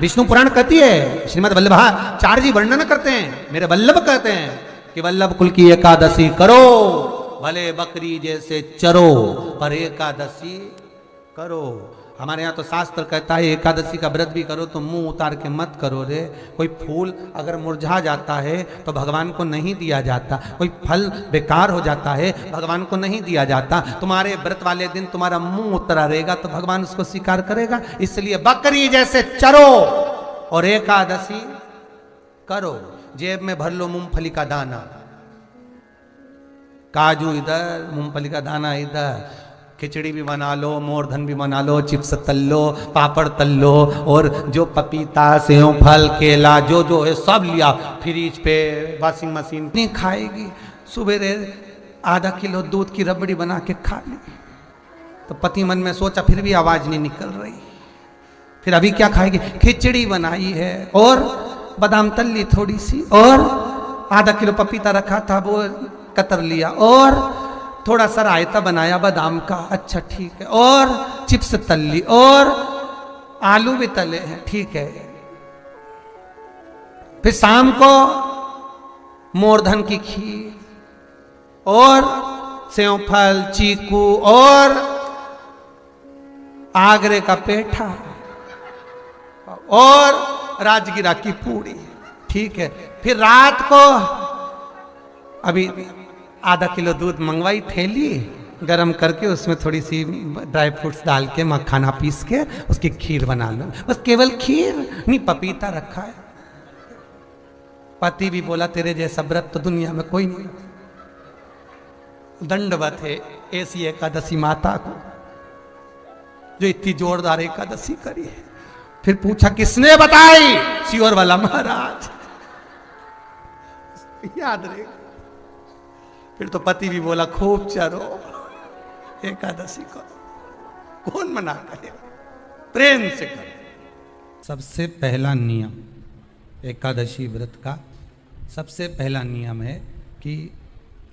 विष्णु पुराण कहती है, श्रीमद् वल्लभाचार्य जी वर्णन करते हैं, मेरे वल्लभ कहते हैं कि वल्लभ कुल की एकादशी करो, भले बकरी जैसे चरो पर एकादशी करो। हमारे यहाँ तो शास्त्र कहता है एकादशी का व्रत भी करो तो मुंह उतार के मत करो रे। कोई फूल अगर मुरझा जाता है तो भगवान को नहीं दिया जाता, कोई फल बेकार हो जाता है भगवान को नहीं दिया जाता। तुम्हारे व्रत वाले दिन तुम्हारा मुंह उतरा रहेगा तो भगवान उसको स्वीकार करेगा। इसलिए बकरी जैसे चरो और एकादशी करो। जेब में भर लो मूंगफली का दाना, काजू इधर, मूंगफली का दाना इधर, खिचड़ी भी बना लो, मोरधन भी बना लो, चिप्स तल लो, पापड़ तल लो, और जो पपीता सेव फल केला जो है सब लिया फ्रिज पे, वॉशिंग मशीन नहीं खाएगी। सुबह आधा किलो दूध की रबड़ी बना के खा ली। तो पति मन में सोचा फिर भी आवाज नहीं निकल रही, फिर अभी क्या खाएगी? खिचड़ी बनाई है और बादाम तल ली थोड़ी सी, और आधा किलो पपीता रखा था वो कतर लिया, और थोड़ा सा रायता बनाया बादाम का, अच्छा ठीक है, और चिप्स तल ली, और आलू भी तले हैं, ठीक है। फिर शाम को मोरधन की खीर और सेवफल चीकू और आगरे का पेठा और राजगिरा की पूड़ी, ठीक है। फिर रात को अभी आधा किलो दूध मंगवाई, थैली गरम करके उसमें थोड़ी सी ड्राई फ्रूट्स डाल के मखाना पीस के उसकी खीर बना लो। बस केवल खीर नहीं, पपीता रखा है। पति भी बोला तेरे जैसा व्रत तो दुनिया में कोई नहीं। दंडवत है ऐसी एकादशी माता को जो इतनी जोरदार एकादशी करी है। फिर पूछा किसने बताई? सियोर वाला महाराज, याद रहे। फिर तो पति भी बोला खूब चरो, एकादशी करो। कौन मना करे? प्रेम से करो। सबसे पहला नियम एकादशी व्रत का, सबसे पहला नियम है कि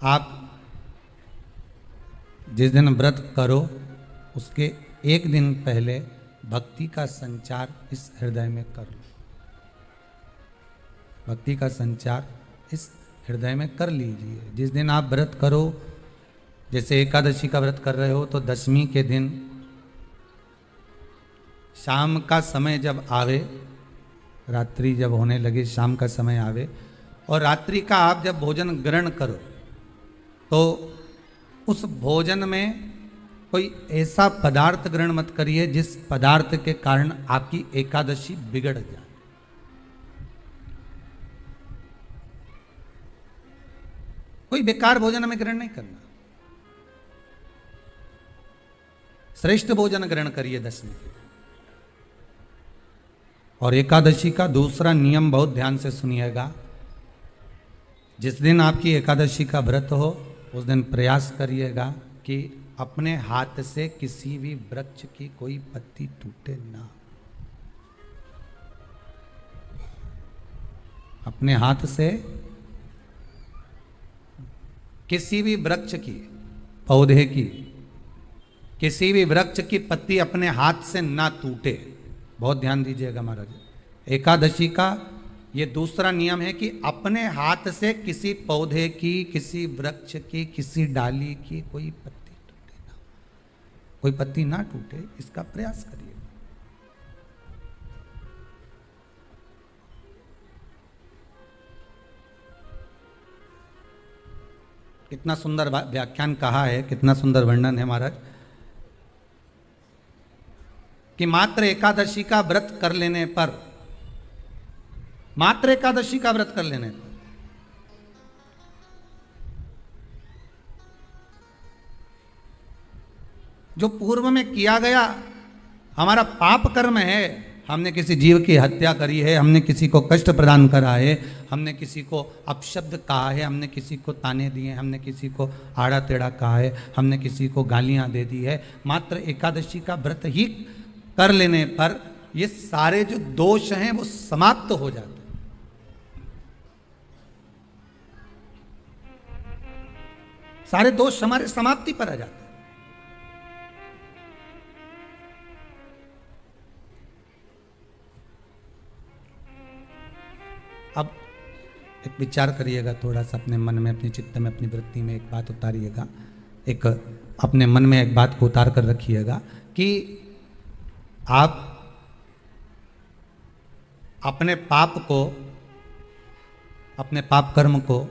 आप जिस दिन व्रत करो उसके एक दिन पहले भक्ति का संचार इस हृदय में कर लो। भक्ति का संचार इस हृदय में कर लीजिए। जिस दिन आप व्रत करो, जैसे एकादशी का व्रत कर रहे हो तो दशमी के दिन शाम का समय जब आवे, रात्रि जब होने लगे, शाम का समय आवे और रात्रि का आप जब भोजन ग्रहण करो तो उस भोजन में कोई ऐसा पदार्थ ग्रहण मत करिए जिस पदार्थ के कारण आपकी एकादशी बिगड़ जाए। कोई बेकार भोजन हमें ग्रहण नहीं करना, श्रेष्ठ भोजन ग्रहण करिए दशमी के। और एकादशी का दूसरा नियम बहुत ध्यान से सुनिएगा। जिस दिन आपकी एकादशी का व्रत हो उस दिन प्रयास करिएगा कि अपने हाथ से किसी भी वृक्ष की कोई पत्ती टूटे ना। अपने हाथ से किसी भी वृक्ष की, पौधे की, किसी भी वृक्ष की पत्ती अपने हाथ से ना टूटे। बहुत ध्यान दीजिएगा महाराज। एकादशी का ये दूसरा नियम है कि अपने हाथ से किसी पौधे की, किसी वृक्ष की, किसी डाली की कोई पत्ती टूटे ना, कोई पत्ती ना टूटे, इसका प्रयास करिए। कितना सुंदर व्याख्यान कहा है, कितना सुंदर वर्णन है महाराज कि मात्र एकादशी का व्रत कर लेने पर, मात्र एकादशी का व्रत कर लेने पर जो पूर्व में किया गया हमारा पाप कर्म है, हमने किसी जीव की हत्या करी है, हमने किसी को कष्ट प्रदान करा है, हमने किसी को अपशब्द कहा है, हमने किसी को ताने दिए, हमने किसी को आड़ा टेढ़ा कहा है, हमने किसी को गालियां दे दी है, मात्र एकादशी का व्रत ही कर लेने पर ये सारे जो दोष हैं वो समाप्त हो जाते हैं। सारे दोष हमारे समाप्ति पर आ जाते हैं। अब एक विचार करिएगा थोड़ा सा अपने मन में, अपने चित्त में, अपनी वृत्ति में एक बात उतारिएगा, एक अपने मन में एक बात को उतार कर रखिएगा कि आप अपने पाप को, अपने पाप कर्म को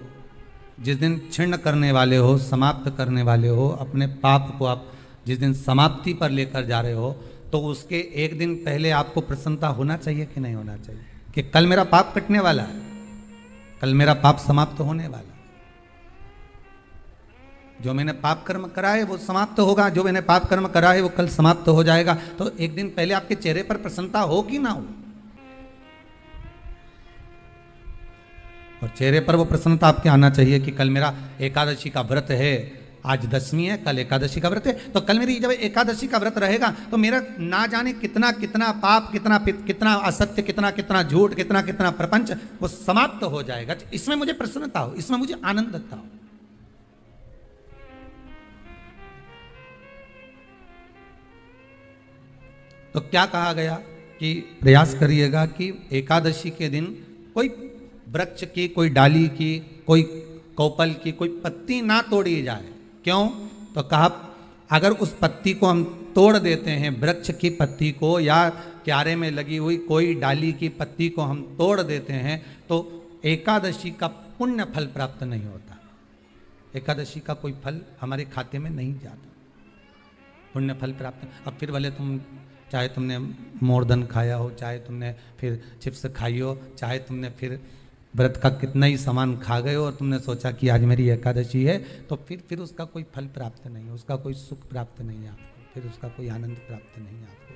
जिस दिन छिन्न करने वाले हो, समाप्त करने वाले हो, अपने पाप को आप जिस दिन समाप्ति पर लेकर जा रहे हो, तो उसके एक दिन पहले आपको प्रसन्नता होना चाहिए कि नहीं होना चाहिए कि कल मेरा पाप कटने वाला है, कल मेरा पाप समाप्त होने वाला है। जो मैंने पाप कर्म करा है वो समाप्त होगा, जो मैंने पाप कर्म करा है वो कल समाप्त हो जाएगा। तो एक दिन पहले आपके चेहरे पर प्रसन्नता हो कि ना हो, और चेहरे पर वो प्रसन्नता आपके आना चाहिए कि कल मेरा एकादशी का व्रत है, आज दशमी है, कल एकादशी का व्रत है, तो कल मेरी जब एकादशी का व्रत रहेगा तो मेरा ना जाने कितना कितना पाप, कितना असत्य, कितना झूठ, कितना प्रपंच वो समाप्त हो जाएगा। इसमें मुझे प्रसन्नता हो, इसमें मुझे आनंदता हो। तो क्या कहा गया कि प्रयास करिएगा कि एकादशी के दिन कोई वृक्ष की, कोई डाली की, कोई कोपल की कोई पत्ती ना तोड़ी जाए। क्यों? तो कहा अगर उस पत्ती को हम तोड़ देते हैं, वृक्ष की पत्ती को या क्यारे में लगी हुई कोई डाली की पत्ती को हम तोड़ देते हैं तो एकादशी का पुण्य फल प्राप्त नहीं होता, एकादशी का कोई फल हमारे खाते में नहीं जाता, पुण्य फल प्राप्त। अब फिर भले तुम चाहे तुमने मोरधन खाया हो, चाहे तुमने फिर चिप्स खाई हो, चाहे तुमने फिर व्रत का कितना ही सामान खा गए हो और तुमने सोचा कि आज मेरी एकादशी है, तो फिर उसका कोई फल प्राप्त नहीं है, उसका कोई सुख प्राप्त नहीं है आपको, फिर उसका कोई आनंद प्राप्त नहीं है आपको,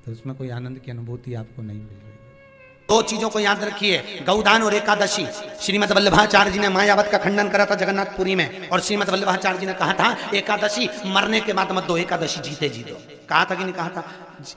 फिर उसमें कोई आनंद की अनुभूति आपको नहीं मिल रही है। दो चीजों को याद रखिए, गौदान और एकादशी। श्रीमद् वल्लभाचार्य जी ने मायावत का खंडन करा था जगन्नाथपुरी में, और श्रीमद् वल्लभाचार्य जी ने कहा था एकादशी मरने के बाद मत दो, एकादशी जीते जी दो। कहा था कि नहीं कहा था?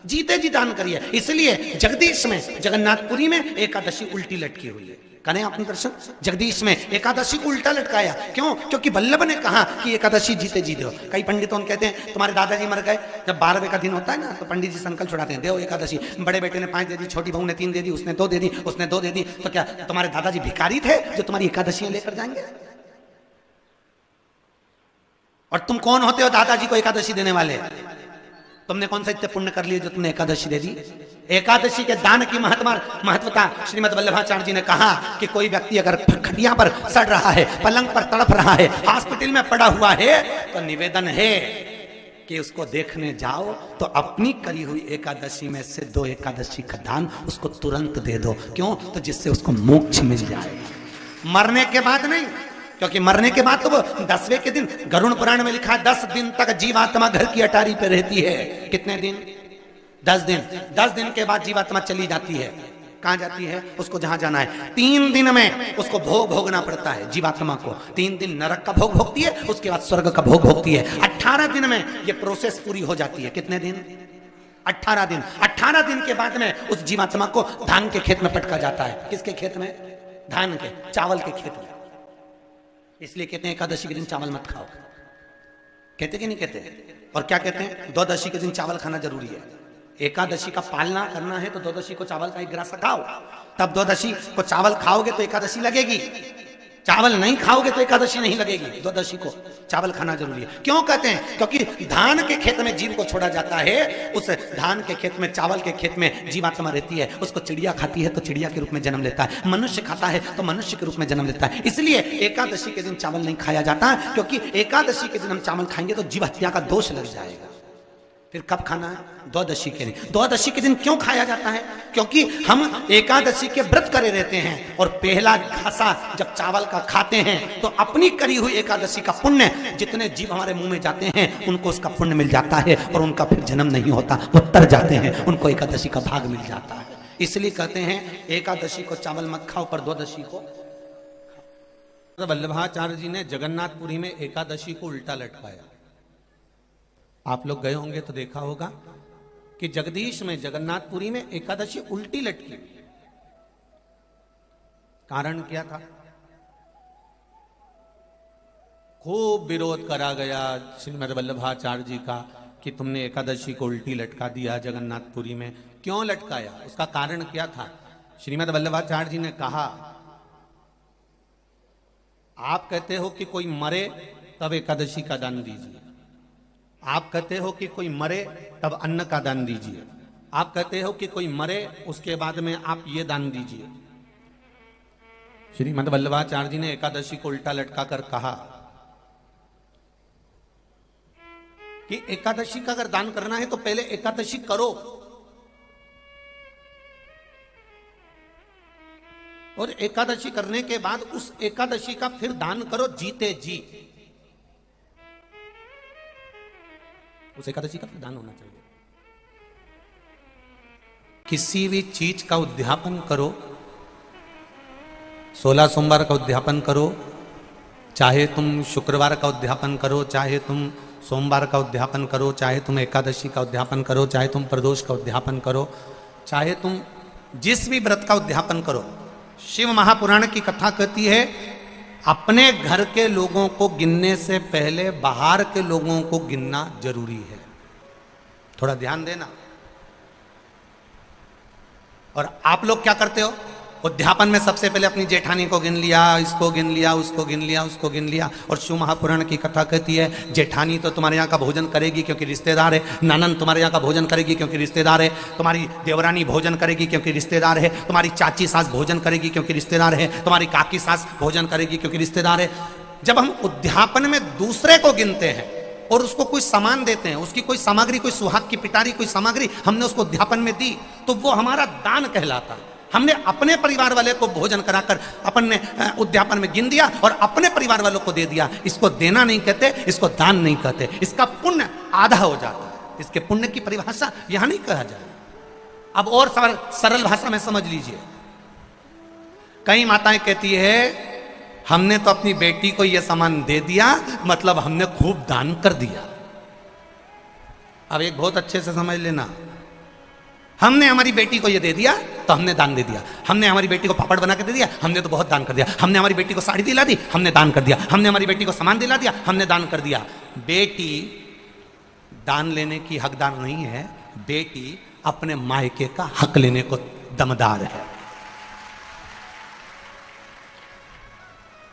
जीते जी दान करिए। इसलिए जगदीश में, जगन्नाथपुरी में एकादशी उल्टी लटकी हुई है। करें आपने दर्शन? जगदीश में एकादशी को उल्टा लटकाया। क्यों? क्योंकि वल्लभ ने कहा कि एकादशी जीते जी दो। कई पंडितों कहते हैं तुम्हारे दादाजी मर गए, जब 12वें का दिन होता है ना तो पंडित जी संकल्प छुड़ाते हैं, दो एकादशी। बड़े बेटे ने 5 दे दी, छोटी बहू ने 3 दे दी, उसने 2 दे दी, उसने 2 दे दी, तो क्या तुम्हारे दादाजी भिखारी थे जो तुम्हारी एकादशियां लेकर जाएंगे? और तुम कौन होते हो दादाजी को एकादशी देने वाले? तुमने कौन सा इतने पुण्य कर लिए जो तुमने एकादशी दे दी? एकादशी के दान की महत्वता श्रीमद् वल्लभाचार्य जी ने कहा कि कोई व्यक्ति अगर खटिया पर सड़ रहा है, पलंग पर तड़प रहा है, हॉस्पिटल में पड़ा हुआ है, तो निवेदन है कि उसको देखने जाओ तो अपनी करी हुई एकादशी में से 2 एकादशी का दान उसको तुरंत दे दो। क्यों? तो जिससे उसको मोक्ष मिल जाए, मरने के बाद नहीं। क्योंकि मरने के बाद तो वो 10वें के दिन, गरुड़ पुराण में लिखा है 10 दिन तक जीवात्मा घर की अटारी पे रहती है। कितने दिन? 10 दिन। 10 दिन के बाद जीवात्मा चली जाती है। कहां जाती है? उसको जहां जाना है। 3 दिन में उसको भोग भोगना पड़ता है जीवात्मा को। 3 दिन नरक का भोग भोगती है, उसके बाद स्वर्ग का भोग भोगती है। 18 दिन में ये प्रोसेस पूरी हो जाती है। कितने दिन? 18 दिन। 18 दिन के बाद में उस जीवात्मा को धान के खेत में पटका जाता है। किसके खेत में? धान के, चावल के खेत में। इसलिए कहते हैं एकादशी के दिन चावल मत खाओ। कहते कि नहीं कहते? और क्या कहते हैं? द्वादशी के दिन चावल खाना जरूरी है। एकादशी का पालना करना है तो द्वादशी को चावल का 1 गिलास खाओ, तब द्वादशी को चावल खाओगे तो एकादशी लगेगी। चावल नहीं खाओगे तो एकादशी नहीं लगेगी। द्वादशी को चावल खाना जरूरी है। क्यों कहते हैं? क्योंकि धान के खेत में जीव को छोड़ा जाता है, उस धान के खेत में, चावल के खेत में जीवात्मा रहती है। उसको चिड़िया खाती है तो चिड़िया के रूप में जन्म लेता है, मनुष्य खाता है तो मनुष्य के रूप में जन्म लेता है। इसलिए एकादशी के दिन चावल नहीं खाया जाता, क्योंकि एकादशी के दिन हम चावल खाएंगे तो जीव हत्या का दोष लग जाएगा। फिर कब खाना है? द्वादशी के दिन। द्वादशी के दिन क्यों खाया जाता है? क्योंकि हम एकादशी के व्रत करे रहते हैं, और पहला घासा जब चावल का खाते हैं तो अपनी करी हुई एकादशी का पुण्य, जितने जीव हमारे मुंह में जाते हैं उनको उसका पुण्य मिल जाता है, और उनका फिर जन्म नहीं होता, वो तर जाते हैं, उनको एकादशी का भाग मिल जाता है। इसलिए कहते हैं एकादशी को चावल मत खाओ, पर द्वादशी को। वल्लभाचार्य जी ने जगन्नाथपुरी में एकादशी को उल्टा लटकाया। आप लोग गए होंगे तो देखा होगा कि जगदीश में, जगन्नाथपुरी में एकादशी उल्टी लटकी। कारण क्या था? खूब विरोध करा गया श्रीमद् वल्लभाचार्य जी का कि तुमने एकादशी को उल्टी लटका दिया जगन्नाथपुरी में। क्यों लटकाया? उसका कारण क्या था? श्रीमद् वल्लभाचार्य जी ने कहा, आप कहते हो कि कोई मरे तब एकादशी का दान दीजिए, आप कहते हो कि कोई मरे तब अन्न का दान दीजिए, आप कहते हो कि कोई मरे उसके बाद में आप ये दान दीजिए। श्रीमद् वल्लभाचार्य जी ने एकादशी को उल्टा लटका कर कहा कि एकादशी का अगर दान करना है तो पहले एकादशी करो, और एकादशी करने के बाद उस एकादशी का फिर दान करो जीते जी। उस एकादशी का फिर दान होना चाहिए। किसी भी चीज का उद्यापन करो, 16 सोमवार का उद्यापन करो, चाहे तुम शुक्रवार का उद्यापन करो, चाहे तुम सोमवार का उद्यापन करो, चाहे तुम एकादशी का उद्यापन करो, चाहे तुम प्रदोष का उद्यापन करो, चाहे तुम जिस भी व्रत का उद्यापन करो। शिव महापुराण की कथा कहती है, अपने घर के लोगों को गिनने से पहले बाहर के लोगों को गिनना जरूरी है। थोड़ा ध्यान देना। और आप लोग क्या करते हो? उद्यापन में सबसे पहले अपनी जेठानी को गिन लिया, इसको गिन लिया, उसको गिन लिया, उसको गिन लिया। और शिव महापुराण की कथा कहती है, जेठानी तो तुम्हारे यहाँ का भोजन करेगी क्योंकि रिश्तेदार है, ननन तुम्हारे यहाँ का भोजन करेगी क्योंकि रिश्तेदार है, तुम्हारी देवरानी भोजन करेगी क्योंकि रिश्तेदार है, तुम्हारी चाची सास भोजन करेगी क्योंकि रिश्तेदार है, तुम्हारी काकी सास भोजन करेगी क्योंकि रिश्तेदार है। जब हम उद्यापन में दूसरे को गिनते हैं और उसको कोई सामान देते हैं, उसकी कोई सामग्री, कोई सुहाग की पिटारी, कोई सामग्री हमने उसको उद्यापन में दी, तो वो हमारा दान कहलाता है। हमने अपने परिवार वाले को भोजन कराकर अपन ने उद्यापन में गिन दिया और अपने परिवार वालों को दे दिया। इसको देना नहीं कहते, इसको दान नहीं कहते, इसका पुण्य आधा हो जाता है। इसके पुण्य की परिभाषा यहां नहीं कहा जाए। अब और सरल भाषा में समझ लीजिए। कई माताएं कहती है, हमने तो अपनी बेटी को यह सामान दे दिया, मतलब हमने खूब दान कर दिया। अब एक बहुत अच्छे से समझ लेना, हमने हमारी बेटी को ये दे दिया तो हमने दान दे दिया। हमने हमारी बेटी को पापड़ बना के दे दिया, हमने तो बहुत दान कर दिया। हमने हमारी बेटी को साड़ी दिला दी, हमने दान कर दिया। हमने हमारी बेटी को सामान दिला दिया, हमने दान कर दिया। बेटी दान लेने की हकदार नहीं है, बेटी अपने मायके का हक लेने को दमदार है।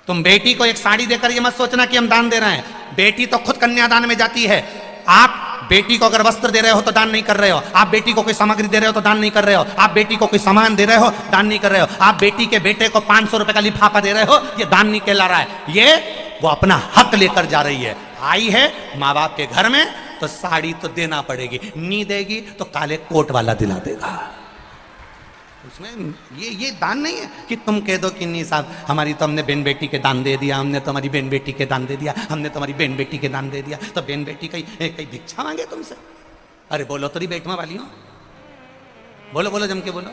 तुम बेटी को एक साड़ी देकर ये मत सोचना कि हम दान दे रहे हैं। बेटी तो खुद कन्यादान में जाती है। आप बेटी को अगर वस्त्र दे रहे हो तो दान नहीं कर रहे हो, आप बेटी को कोई सामग्री दे रहे हो तो दान नहीं कर रहे हो, आप बेटी को कोई सामान दे रहे हो दान नहीं कर रहे हो, आप बेटी के बेटे को 500 रुपए का लिफाफा दे रहे हो, ये दान नहीं कहला रहा है। ये वो अपना हक लेकर जा रही है। आई है माँ बाप के घर में तो साड़ी तो देना पड़ेगी, नहीं देगी तो काले कोट वाला दिला देगा। उसमें ये दान नहीं है कि तुम कह दो कि नहीं साहब, हमारी तो हमने बहन बेटी के दान दे दिया, हमने तो हमारी बहन बेटी के दान दे दिया, हमने तो हमारी बहन बेटी के दान दे दिया, तो बहन बेटी कहीं भिक्षा मांगे तुमसे? अरे बोलो तो बेटमा वाली हो, बोलो बोलो जम के बोलो।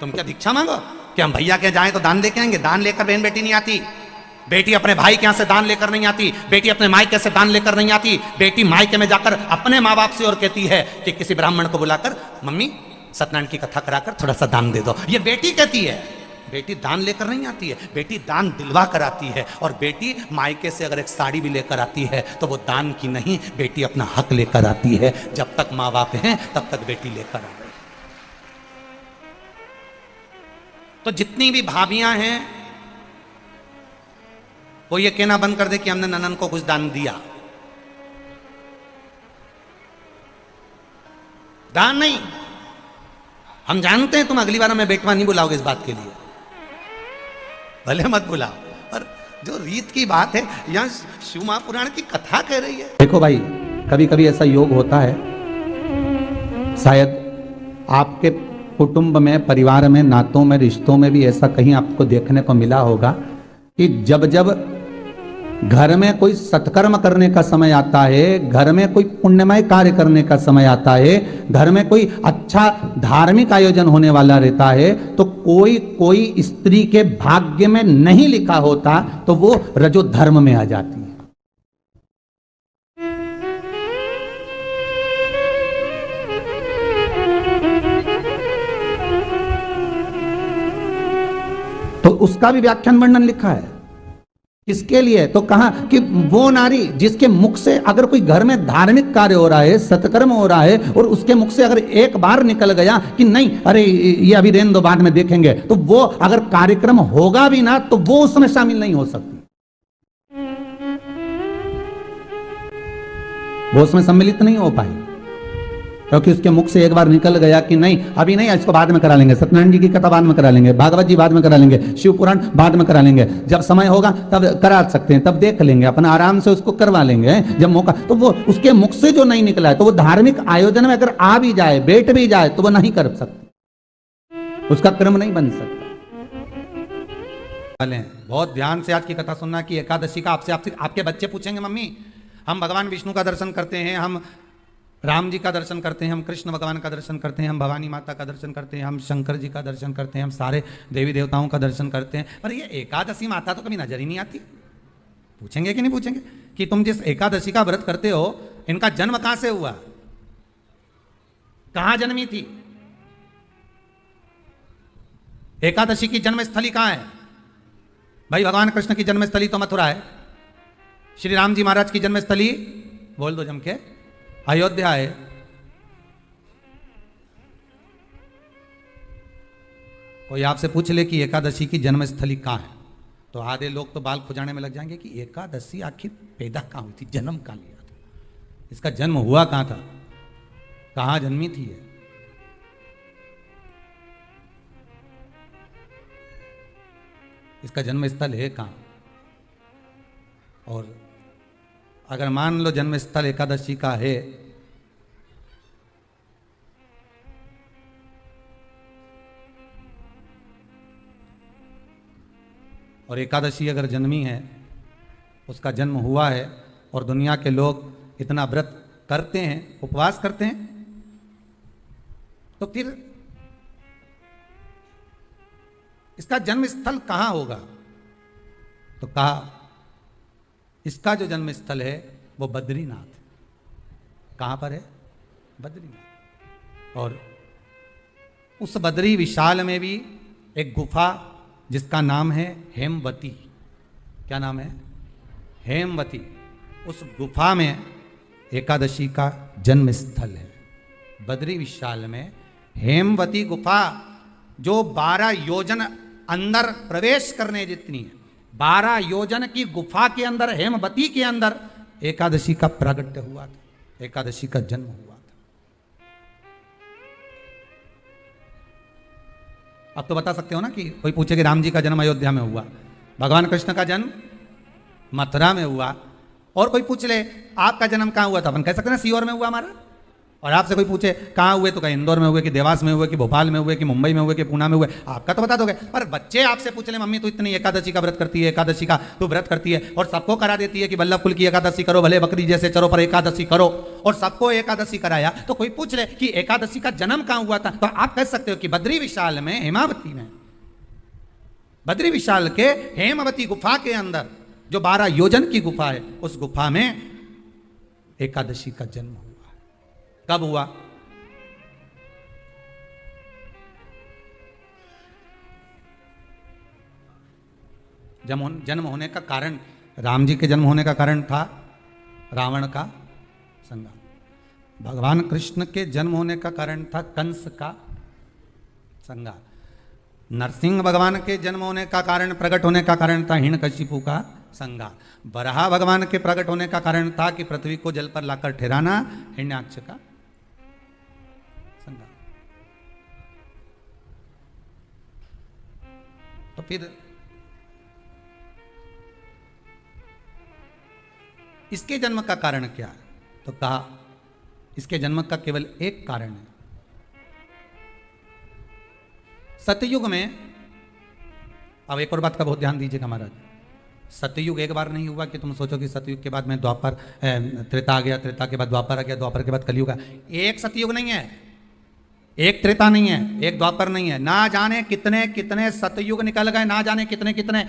तुम क्या भिक्षा मांगो कि हम भैया के जाए तो दान लेके आएंगे? दान लेकर बहन बेटी नहीं आती। बेटी अपने भाई के यहाँ से दान लेकर नहीं आती, बेटी अपने मायके से दान लेकर नहीं आती। बेटी मायके में जाकर अपने माँ बाप से और कहती है कि किसी ब्राह्मण को बुलाकर, मम्मी सत्यनारायण की कथा कराकर थोड़ा सा दान दे दो। ये बेटी कहती है। बेटी दान लेकर नहीं आती है, बेटी दान दिलवा कर आती है। और बेटी मायके से अगर एक साड़ी भी लेकर आती है तो वो दान की नहीं, बेटी अपना हक लेकर आती है। जब तक माँ बाप हैं तब तक बेटी लेकर आ रही। तो जितनी भी भाभियां हैं वो ये कहना बंद कर दे कि हमने ननन को कुछ दान दिया। दान नहीं। हम जानते हैं तुम अगली बार हमें बेटवा नहीं बुलाओगे इस बात के लिए, भले मत बुलाओ, पर जो रीत की बात है यहाँ शिव महापुराण की कथा कह रही है। देखो भाई, कभी कभी ऐसा योग होता है, शायद आपके कुटुंब में, परिवार में, नातों में, रिश्तों में भी ऐसा कहीं आपको देखने को मिला होगा कि जब जब घर में कोई सत्कर्म करने का समय आता है, घर में कोई पुण्यमय कार्य करने का समय आता है, घर में कोई अच्छा धार्मिक आयोजन होने वाला रहता है, तो कोई स्त्री के भाग्य में नहीं लिखा होता तो वो रजोधर्म में आ जाती है। तो उसका भी व्याख्यान वर्णन लिखा है। इसके लिए तो कहा कि वो नारी जिसके मुख से अगर कोई घर में धार्मिक कार्य हो रहा है, सत्कर्म हो रहा है, और उसके मुख से अगर एक बार निकल गया कि नहीं अरे ये अभी रहने दो बाद में देखेंगे, तो वो अगर कार्यक्रम होगा भी ना तो वो उसमें शामिल नहीं हो सकती, वो उसमें सम्मिलित नहीं हो पाई, क्योंकि उसके मुख से एक बार निकल गया कि नहीं अभी नहीं, इसको बाद में करा लेंगे, सत्यनारायण जी की कथा बाद में करा लेंगे, भागवत जी बाद में करा लेंगे, शिव पुराण बाद में करा लेंगे, जब समय होगा तब करा सकते हैं, तब देख लेंगे, अपना आराम से उसको करवा लेंगे जब मौका। तो वो उसके मुख से जो नहीं निकला है, तो वो धार्मिक आयोजन में अगर आ भी जाए, बैठ भी जाए, तो वो नहीं कर सकती, उसका क्रम नहीं बन सकता। बहुत ध्यान से आज की कथा सुनना कि एकादशी का आपसे आपके बच्चे पूछेंगे मम्मी हम भगवान विष्णु का दर्शन करते हैं, हम राम जी का दर्शन करते हैं, हम कृष्ण भगवान का दर्शन करते हैं, हम भवानी माता का दर्शन करते हैं, हम शंकर जी का दर्शन करते हैं, हम सारे देवी देवताओं का दर्शन करते हैं, पर ये एकादशी माता तो कभी नजर ही नहीं आती। पूछेंगे कि नहीं पूछेंगे कि तुम जिस एकादशी का व्रत करते हो इनका जन्म कहां से हुआ, कहां जन्मी थी, एकादशी की जन्मस्थली कहां है? भाई भगवान कृष्ण की जन्मस्थली तो मथुरा है, श्री राम जी महाराज की जन्मस्थली बोल दो जम के अयोध्या है। कोई आपसे पूछ ले कि एकादशी की जन्मस्थली कहां है, तो आधे लोग तो बाल खुजाने में लग जाएंगे कि एकादशी आखिर पैदा कहां हुई थी, जन्म कहां लिया था, इसका जन्म हुआ कहां था, कहां जन्मी थी ये? इसका जन्म स्थल है कहां? और अगर मान लो जन्म स्थल एकादशी का है, और एकादशी अगर जन्मी है, उसका जन्म हुआ है, और दुनिया के लोग इतना व्रत करते हैं, उपवास करते हैं, तो फिर इसका जन्म स्थल कहां होगा? तो कहा इसका जो जन्म स्थल है वो बद्रीनाथ। कहां पर है? बद्रीनाथ। और उस बद्री विशाल में भी एक गुफा जिसका नाम है हेमवती। क्या नाम है? हेमवती। उस गुफा में एकादशी का जन्म स्थल है। बद्री विशाल में हेमवती गुफा जो 12 योजन अंदर प्रवेश करने जितनी है, 12 योजन की गुफा के अंदर, हेमवती के अंदर एकादशी का प्रागट्य हुआ था, एकादशी का जन्म हुआ था। अब तो बता सकते हो ना कि कोई पूछे कि राम जी का जन्म अयोध्या में हुआ, भगवान कृष्ण का जन्म मथुरा में हुआ, और कोई पूछ ले आपका जन्म कहां हुआ था, अपन कह सकते हैं ना सीहोर में हुआ हमारा। और आपसे कोई पूछे कहाँ हुए, तो कहीं इंदौर में हुए, कि देवास में हुए, कि भोपाल में हुए, कि मुंबई में हुए, कि पूना में हुए, आपका तो बता दोगे। पर बच्चे आपसे पूछ ले मम्मी तू इतनी एकादशी का व्रत करती है, एकादशी का तू व्रत करती है, और सबको करा देती है कि वल्लभ कुल की एकादशी करो, भले बकरी जैसे चरो पर एकादशी करो, और सबको एकादशी कराया। तो कोई पूछ ले कि एकादशी का जन्म कहाँ हुआ था, तो आप कह सकते हो कि बद्री विशाल में, हेमावती में, बद्री विशाल के हेमवती गुफा के अंदर जो 12 योजन की गुफा है, उस गुफा में एकादशी का जन्म हुआ। कब हुआ? जन्म होने का कारण, राम जी के जन्म होने का कारण था रावण का संहार। भगवान कृष्ण के जन्म होने का कारण था कंस का संहार। नरसिंह भगवान के जन्म होने का कारण, प्रकट होने का कारण था हिरण्यकशिपु का संहार। वराह भगवान के प्रकट होने का कारण था कि पृथ्वी को जल पर लाकर ठहराना, हिरण्याक्ष का संहार। तो फिर इसके जन्म का कारण क्या है? तो कहा इसके जन्म का केवल एक कारण है। सतयुग में, अब एक और बात का बहुत ध्यान दीजिएगा महाराज, सतयुग एक बार नहीं हुआ कि तुम सोचो कि सतयुग के बाद में द्वापर, त्रेता आ गया, त्रेता के बाद द्वापर आ गया, द्वापर के बाद कलयुग आ। एक सतयुग नहीं है, एक त्रेता नहीं है, एक द्वापर नहीं है। ना जाने कितने कितने सतयुग निकल गए, ना जाने कितने कितने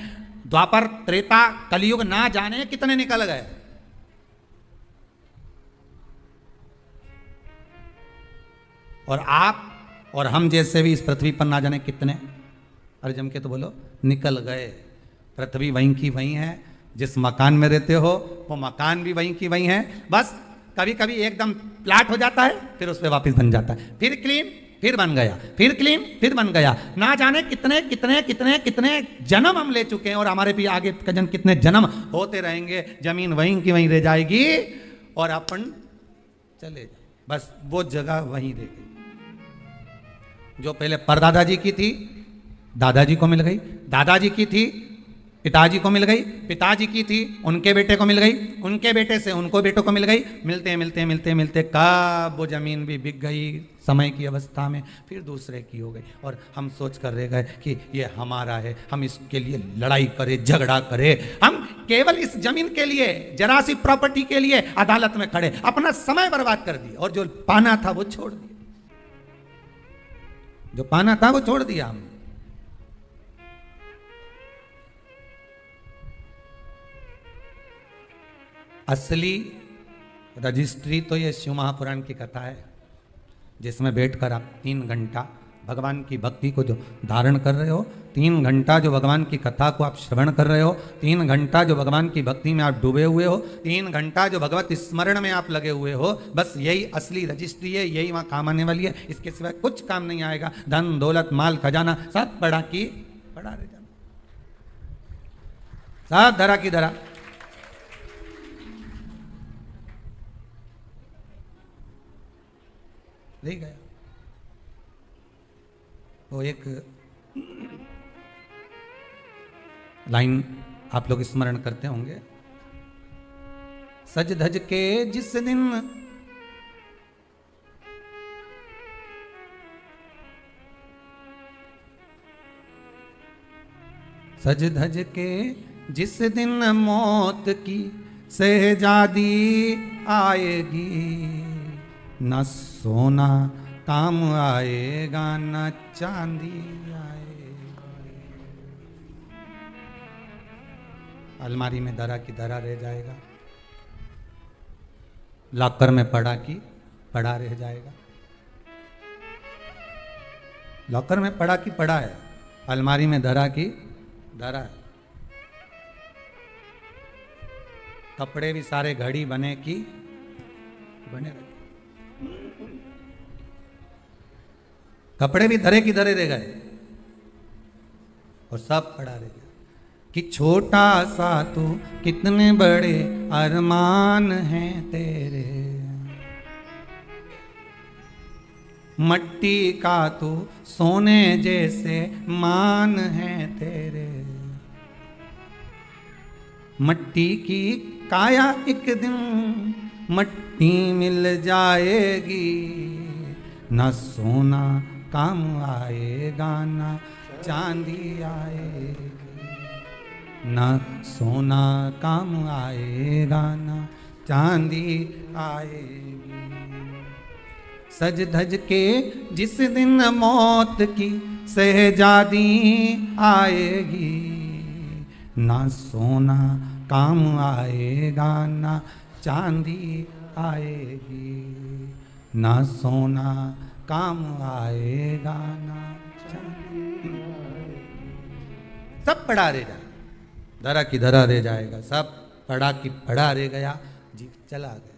द्वापर, त्रेता, कलयुग, ना जाने कितने निकल गए। और आप और हम जैसे भी इस पृथ्वी पर ना जाने कितने, अरे जम के तो बोलो, निकल गए। पृथ्वी वहीं की वहीं है, जिस मकान में रहते हो वो मकान भी वहीं की वहीं है, बस कभी कभी एकदम प्लाट हो जाता है, फिर उस पर वापस बन जाता है, फिर क्लीन, फिर बन गया, फिर क्लीन, फिर बन गया। ना जाने कितने कितने कितने कितने जन्म हम ले चुके हैं, और हमारे भी आगे कितने जन्म होते रहेंगे। जमीन वहीं की वहीं रह जाएगी और अपन चले जाए, बस वो जगह वहीं रह गई। जो पहले परदादाजी की थी दादाजी को मिल गई, दादाजी की थी पिताजी को मिल गई, पिताजी की थी उनके बेटे को मिल गई, उनके बेटे से उनको बेटों को मिल गई। मिलते मिलते मिलते मिलते कब वो जमीन भी बिक गई समय की अवस्था में, फिर दूसरे की हो गई। और हम सोच कर रह गए कि ये हमारा है, हम इसके लिए लड़ाई करें, झगड़ा करें। हम केवल इस जमीन के लिए, जरा सी प्रॉपर्टी के लिए अदालत में खड़े, अपना समय बर्बाद कर दिया, और जो पाना था वो छोड़ दिया, जो पाना था वो छोड़ दिया हमने। असली रजिस्ट्री तो ये शिव महापुराण की कथा है, जिसमें बैठकर आप 3 घंटा भगवान की भक्ति को जो धारण कर रहे हो, 3 घंटा जो भगवान की कथा को आप श्रवण कर रहे हो, 3 घंटा जो भगवान की भक्ति में आप डूबे हुए हो, 3 घंटा जो भगवत स्मरण में आप लगे हुए हो, बस यही असली रजिस्ट्री है, यही वहां काम आने वाली है। इसके सिवाय कुछ काम नहीं आएगा। धन दौलत माल खजाना सब पड़ा की पड़ा रह जाना, सब धरा की धरा। रह गया। वो एक लाइन आप लोग स्मरण करते होंगे, सज धज के जिस दिन सज धज के जिस दिन मौत की शहजादी आएगी, न सोना काम आएगा न चांदी आएगा। अलमारी में धरा की धरा रह जाएगा, लॉकर में पड़ा की पड़ा रह जाएगा। लॉकर में पड़ा की पड़ा है, अलमारी में धरा की धरा है। कपड़े भी सारे घड़ी बने की बने रहे, कपड़े भी धरे की धरे रह गए और सब पड़ा रह गया। कि छोटा सा तू कितने बड़े अरमान हैं तेरे, मट्टी का तू सोने जैसे मान है तेरे। मट्टी की काया एक दिन मट्टी मिल जाएगी, न सोना काम आएगा न चांदी आएगी, न सोना काम आएगा न चांदी आएगी। सज धज के जिस दिन मौत की शहजादी आएगी, न सोना काम आएगा न चांदी आएगी, न सोना काम आएगा ना चांदी आएगी। सब पड़ा रह जाएगा, धरा की धरा रह जाएगा, सब पड़ा की पड़ा रह गया, जी चला गया।